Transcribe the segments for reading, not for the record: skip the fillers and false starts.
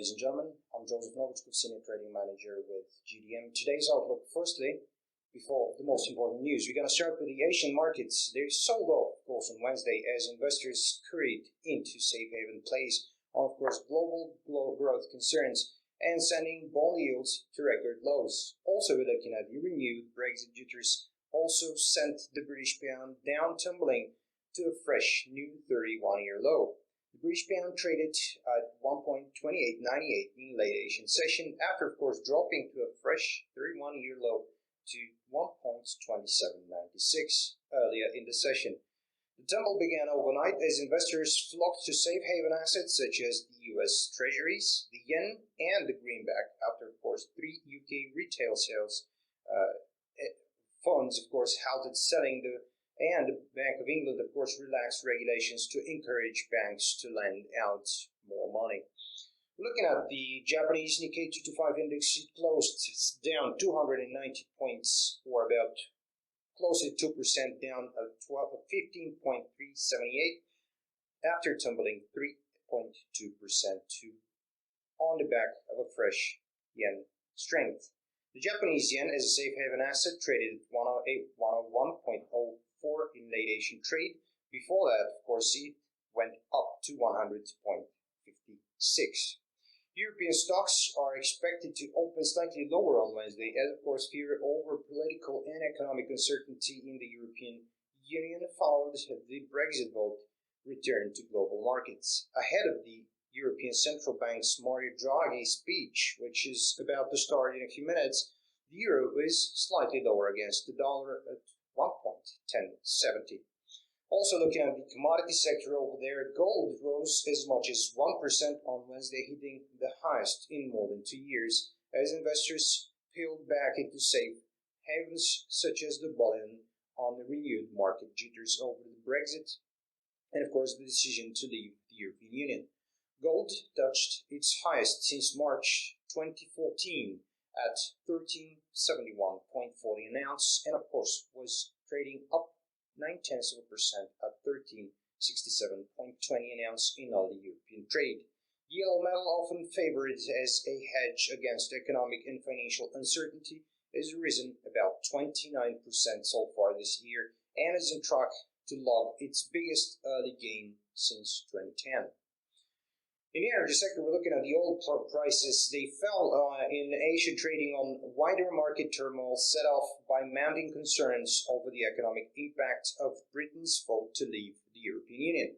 ladies and gentlemen. I'm Joseph Novichkov, Senior Trading Manager with GDM. Today's outlook, firstly, before the most important news, we're going to start with the Asian markets. They sold off, of course, on Wednesday as investors scurried into safe haven plays on, of course, global growth concerns and sending bond yields to record lows. Also, we're looking at the renewed Brexit jitters also sent the British pound down, tumbling to a fresh new 31-year low. The British pound traded at 1.2898 in late Asian session after, of course, dropping to a fresh 31-year low to 1.2796 earlier in the session. The tumble began overnight as investors flocked to safe haven assets such as the US Treasuries, the yen, and the greenback after, of course, 3 UK retail sales. Funds, of course, halted selling and the Bank of England, of course, relaxed regulations to encourage banks to lend out more money. Looking at the Japanese Nikkei 225 index, it closed down 290 points, or about close to 2% down at 15.378 after tumbling 3.2% on the back of a fresh yen strength. The Japanese yen as a safe haven asset traded at 101.04 in late Asian trade. Before that, of course, it went up to 100.56. European stocks are expected to open slightly lower on Wednesday as, of course, fear over political and economic uncertainty in the European Union followed the Brexit vote return to global markets. Ahead of the European Central Bank's Mario Draghi speech, which is about to start in a few minutes, the euro is slightly lower against the dollar at 1.1070. Also looking at the commodity sector over there, gold rose as much as 1% on Wednesday, hitting the highest in more than 2 years, as investors peeled back into safe havens such as the bullion on the renewed market jitters over the Brexit and, of course, the decision to leave the European Union. Gold touched its highest since March 2014 at 1371.40 an ounce and, of course, was trading up 0.9% at 1367.20 an ounce in all the European trade. Yellow metal, often favored as a hedge against economic and financial uncertainty, has risen about 29% so far this year and is on track to log its biggest early gain since 2010. In the energy sector, we're looking at the oil prices. They fell in Asia, trading on wider market turmoil set off by mounting concerns over the economic impact of Britain's vote to leave the European Union.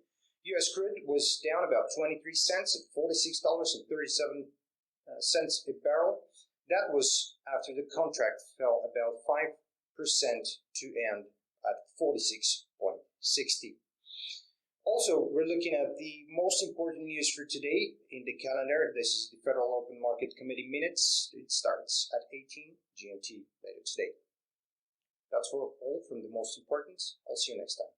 US crude was down about 23 cents at $46.37 a barrel. That was after the contract fell about 5% to end at 46.60. Also, we're looking at the most important news for today in the calendar. This is the Federal Open Market Committee minutes. It starts at 18 GMT later today. That's all from the most important. I'll see you next time.